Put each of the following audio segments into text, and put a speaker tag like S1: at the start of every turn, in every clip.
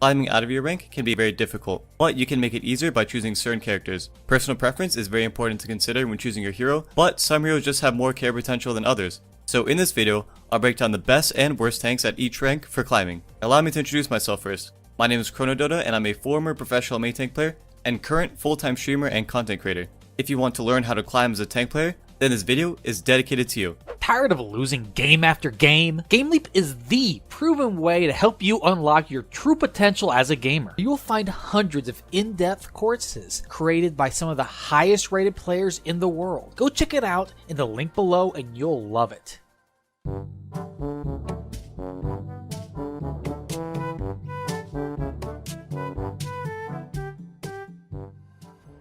S1: Climbing out of your rank can be very difficult, but you can make it easier by choosing certain characters. Personal preference is very important to consider when choosing your hero, but some heroes just have more care potential than others. So in this video, I'll break down the best and worst tanks at each rank for climbing. Allow me to introduce myself first. My name is ChronoDota and I'm a former professional main tank player and current full-time streamer and content creator. If you want to learn how to climb as a tank player, then this video is dedicated to you.
S2: Tired of losing game after game? GameLeap is the proven way to help you unlock your true potential as a gamer. You will find hundreds of in-depth courses created by some of the highest rated players in the world. Go check it out in the link below and you'll love it.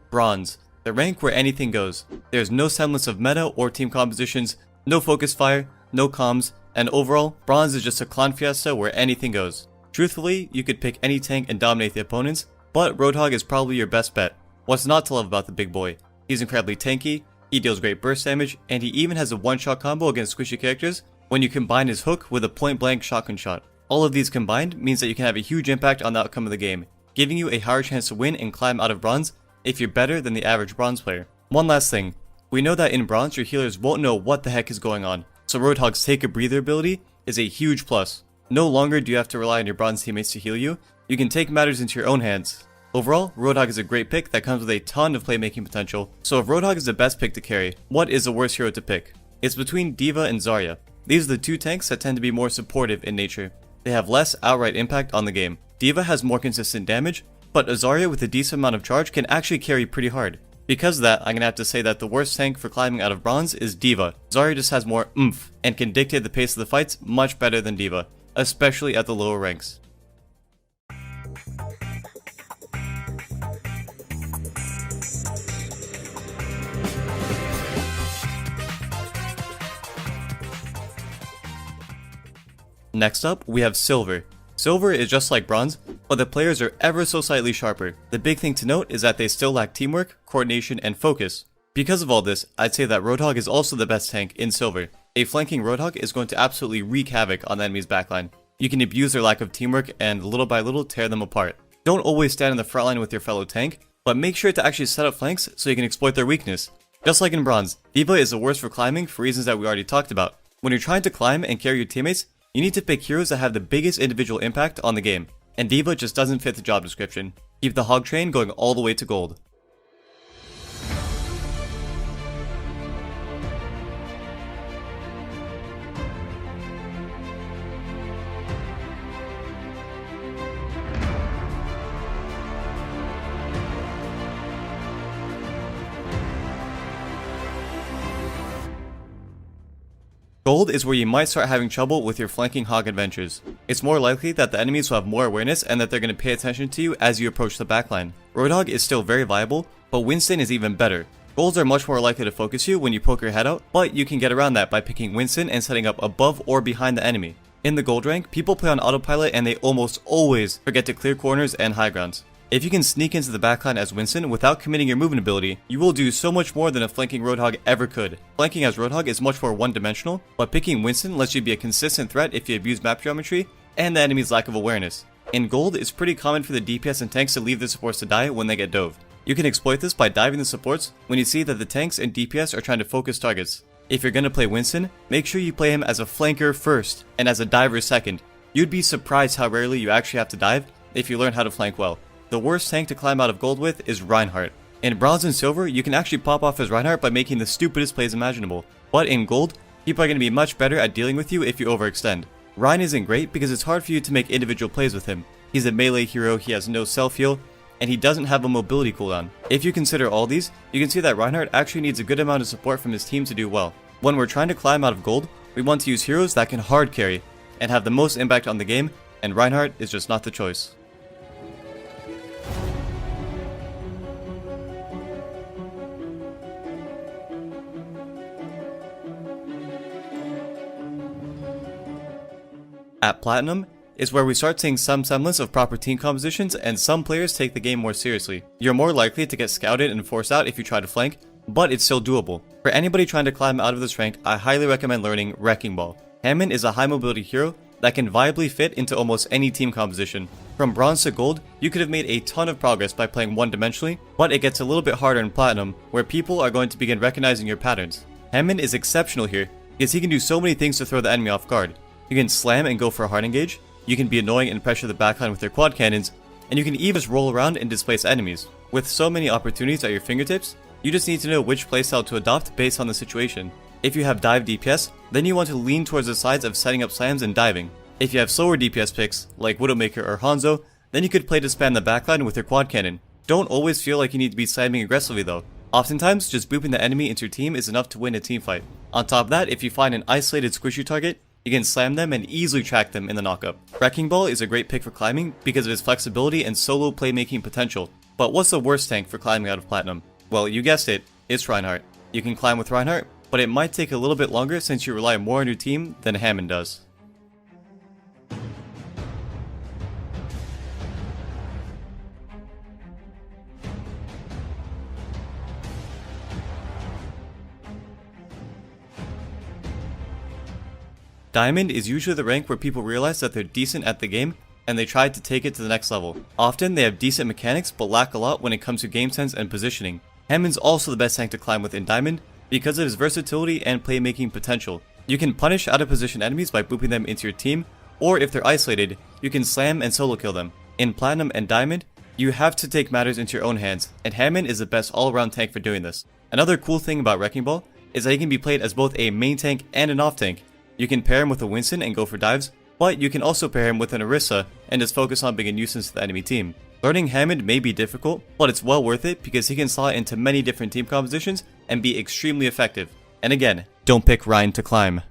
S1: Bronze, the rank where anything goes. There's no semblance of meta or team compositions, no focus fire, no comms, and overall, Bronze is just a clown fiesta where anything goes. Truthfully, you could pick any tank and dominate the opponents, but Roadhog is probably your best bet. What's not to love about the big boy? He's incredibly tanky, he deals great burst damage, and he even has a one-shot combo against squishy characters when you combine his hook with a point-blank shotgun shot. All of these combined means that you can have a huge impact on the outcome of the game, giving you a higher chance to win and climb out of Bronze if you're better than the average Bronze player. One last thing, we know that in Bronze your healers won't know what the heck is going on, so Roadhog's take a breather ability is a huge plus. No longer do you have to rely on your Bronze teammates to heal you, you can take matters into your own hands. Overall, Roadhog is a great pick that comes with a ton of playmaking potential, so if Roadhog is the best pick to carry, what is the worst hero to pick? It's between D.Va and Zarya. These are the two tanks that tend to be more supportive in nature. They have less outright impact on the game. D.Va has more consistent damage, but a Zarya with a decent amount of charge can actually carry pretty hard. Because of that, I'm gonna have to say that the worst tank for climbing out of Bronze is D.Va. Zarya just has more oomph, and can dictate the pace of the fights much better than D.Va, especially at the lower ranks. Next up, we have Silver. Silver is just like Bronze, but the players are ever so slightly sharper. The big thing to note is that they still lack teamwork, coordination, and focus. Because of all this, I'd say that Roadhog is also the best tank in Silver. A flanking Roadhog is going to absolutely wreak havoc on the enemy's backline. You can abuse their lack of teamwork and little by little tear them apart. Don't always stand in the front line with your fellow tank, but make sure to actually set up flanks so you can exploit their weakness. Just like in Bronze, D.Va is the worst for climbing for reasons that we already talked about. When you're trying to climb and carry your teammates, you need to pick heroes that have the biggest individual impact on the game, and D.Va just doesn't fit the job description. Keep the hog train going all the way to gold. Gold is where you might start having trouble with your flanking hog adventures. It's more likely that the enemies will have more awareness and that they're going to pay attention to you as you approach the backline. Roadhog is still very viable, but Winston is even better. Golds are much more likely to focus you when you poke your head out, but you can get around that by picking Winston and setting up above or behind the enemy. In the gold rank, people play on autopilot and they almost always forget to clear corners and high grounds. If you can sneak into the backline as Winston without committing your movement ability, you will do so much more than a flanking Roadhog ever could. Flanking as Roadhog is much more one-dimensional, but picking Winston lets you be a consistent threat if you abuse map geometry and the enemy's lack of awareness. In gold, it's pretty common for the DPS and tanks to leave the supports to die when they get dove. You can exploit this by diving the supports when you see that the tanks and DPS are trying to focus targets. If you're gonna play Winston, make sure you play him as a flanker first and as a diver second. You'd be surprised how rarely you actually have to dive if you learn how to flank well. The worst tank to climb out of gold with is Reinhardt. In Bronze and Silver, you can actually pop off as Reinhardt by making the stupidest plays imaginable. But in gold, people are going to be much better at dealing with you if you overextend. Rein isn't great because it's hard for you to make individual plays with him. He's a melee hero, he has no self-heal, and he doesn't have a mobility cooldown. If you consider all these, you can see that Reinhardt actually needs a good amount of support from his team to do well. When we're trying to climb out of gold, we want to use heroes that can hard carry and have the most impact on the game, and Reinhardt is just not the choice. At Platinum is where we start seeing some semblance of proper team compositions and some players take the game more seriously. You're more likely to get scouted and forced out if you try to flank, but it's still doable. For anybody trying to climb out of this rank, I highly recommend learning Wrecking Ball. Hammond is a high mobility hero that can viably fit into almost any team composition. From bronze to gold, you could have made a ton of progress by playing one-dimensionally, but it gets a little bit harder in platinum, where people are going to begin recognizing your patterns. Hammond is exceptional here, because he can do so many things to throw the enemy off guard. You can slam and go for a hard engage, you can be annoying and pressure the backline with your quad cannons, and you can even just roll around and displace enemies. With so many opportunities at your fingertips, you just need to know which playstyle to adopt based on the situation. If you have dive DPS, then you want to lean towards the sides of setting up slams and diving. If you have slower DPS picks, like Widowmaker or Hanzo, then you could play to spam the backline with your quad cannon. Don't always feel like you need to be slamming aggressively though. Oftentimes, just booping the enemy into your team is enough to win a teamfight. On top of that, if you find an isolated squishy target, you can slam them and easily track them in the knockup. Wrecking Ball is a great pick for climbing because of its flexibility and solo playmaking potential. But what's the worst tank for climbing out of Platinum? Well, you guessed it, it's Reinhardt. You can climb with Reinhardt, but it might take a little bit longer since you rely more on your team than Hammond does. Diamond is usually the rank where people realize that they're decent at the game and they try to take it to the next level. Often they have decent mechanics but lack a lot when it comes to game sense and positioning. Hammond's also the best tank to climb with in Diamond because of his versatility and playmaking potential. You can punish out of position enemies by booping them into your team, or if they're isolated, you can slam and solo kill them. In Platinum and Diamond, you have to take matters into your own hands, and Hammond is the best all-around tank for doing this. Another cool thing about Wrecking Ball is that he can be played as both a main tank and an off tank. You can pair him with a Winston and go for dives, but you can also pair him with an Orisa and just focus on being a nuisance to the enemy team. Learning Hammond may be difficult, but it's well worth it because he can slot into many different team compositions and be extremely effective. And again, don't pick Ryan to climb.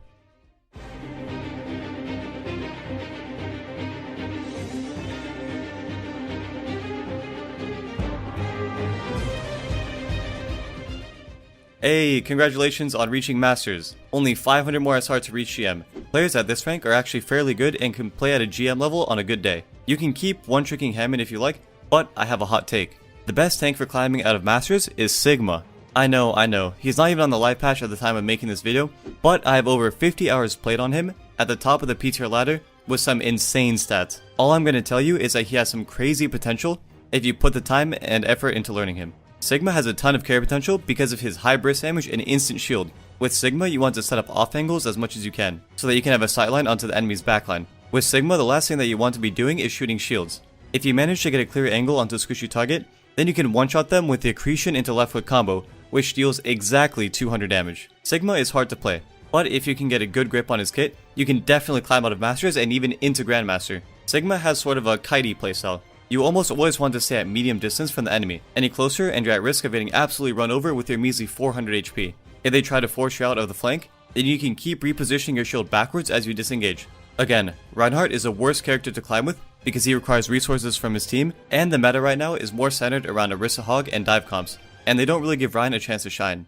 S1: Hey, congratulations on reaching Masters. Only 500 more SR to reach GM. Players at this rank are actually fairly good and can play at a GM level on a good day. You can keep one-tricking Hammond if you like, but I have a hot take. The best tank for climbing out of Masters is Sigma. I know, he's not even on the live patch at the time of making this video, but I have over 50 hours played on him at the top of the P tier ladder with some insane stats. All I'm going to tell you is that he has some crazy potential if you put the time and effort into learning him. Sigma has a ton of carry potential because of his high burst damage and instant shield. With Sigma, you want to set up off angles as much as you can, so that you can have a sightline onto the enemy's backline. With Sigma, the last thing that you want to be doing is shooting shields. If you manage to get a clear angle onto a squishy target, then you can one-shot them with the accretion into left foot combo, which deals exactly 200 damage. Sigma is hard to play, but if you can get a good grip on his kit, you can definitely climb out of Masters and even into Grandmaster. Sigma has sort of a kitey playstyle. You almost always want to stay at medium distance from the enemy. Any closer and you're at risk of getting absolutely run over with your measly 400 HP. If they try to force you out of the flank, then you can keep repositioning your shield backwards as you disengage. Again, Reinhardt is a worse character to climb with because he requires resources from his team, and the meta right now is more centered around Orisa Hog and dive comps, and they don't really give Ryan a chance to shine.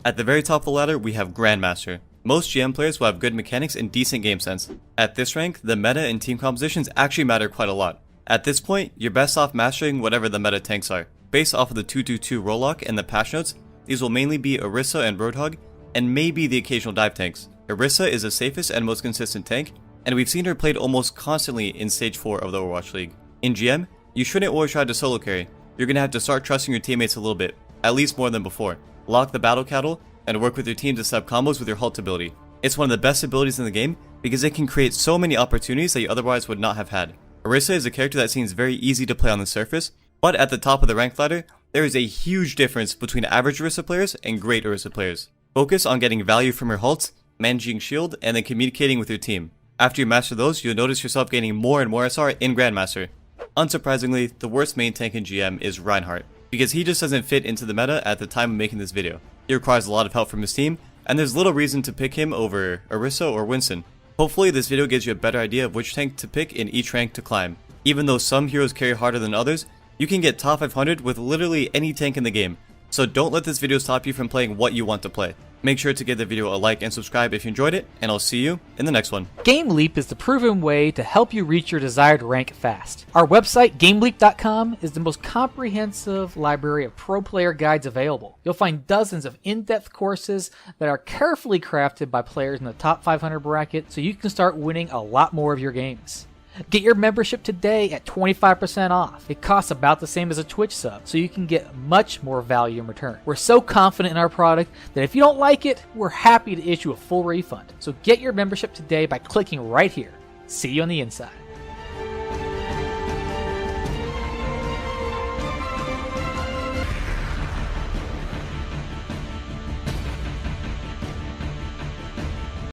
S1: At the very top of the ladder, we have Grandmaster. Most GM players will have good mechanics and decent game sense. At this rank, the meta and team compositions actually matter quite a lot. At this point, you're best off mastering whatever the meta tanks are. Based off of the 222 Rollock and the patch notes, these will mainly be Orisa and Roadhog, and maybe the occasional dive tanks. Orisa is the safest and most consistent tank, and we've seen her played almost constantly in Stage 4 of the Overwatch League. In GM, you shouldn't always try to solo carry. You're gonna have to start trusting your teammates a little bit, at least more than before. Lock the battle cattle, and work with your team to set up combos with your Halt ability. It's one of the best abilities in the game because it can create so many opportunities that you otherwise would not have had. Orisa is a character that seems very easy to play on the surface, but at the top of the rank ladder, there is a huge difference between average Orisa players and great Orisa players. Focus on getting value from your halts, managing shield, and then communicating with your team. After you master those, you'll notice yourself gaining more and more SR in Grandmaster. Unsurprisingly, the worst main tank in GM is Reinhardt, because he just doesn't fit into the meta at the time of making this video. He requires a lot of help from his team, and there's little reason to pick him over Orisa or Winston. Hopefully this video gives you a better idea of which tank to pick in each rank to climb. Even though some heroes carry harder than others, you can get top 500 with literally any tank in the game, so don't let this video stop you from playing what you want to play. Make sure to give the video a like and subscribe if you enjoyed it, and I'll see you in the next one.
S2: GameLeap is the proven way to help you reach your desired rank fast. Our website, GameLeap.com, is the most comprehensive library of pro player guides available. You'll find dozens of in-depth courses that are carefully crafted by players in the top 500 bracket, so you can start winning a lot more of your games. Get your membership today at 25% off. It costs about the same as a Twitch sub, so you can get much more value in return. We're so confident in our product that if you don't like it, we're happy to issue a full refund. So get your membership today by clicking right here. See you on the inside.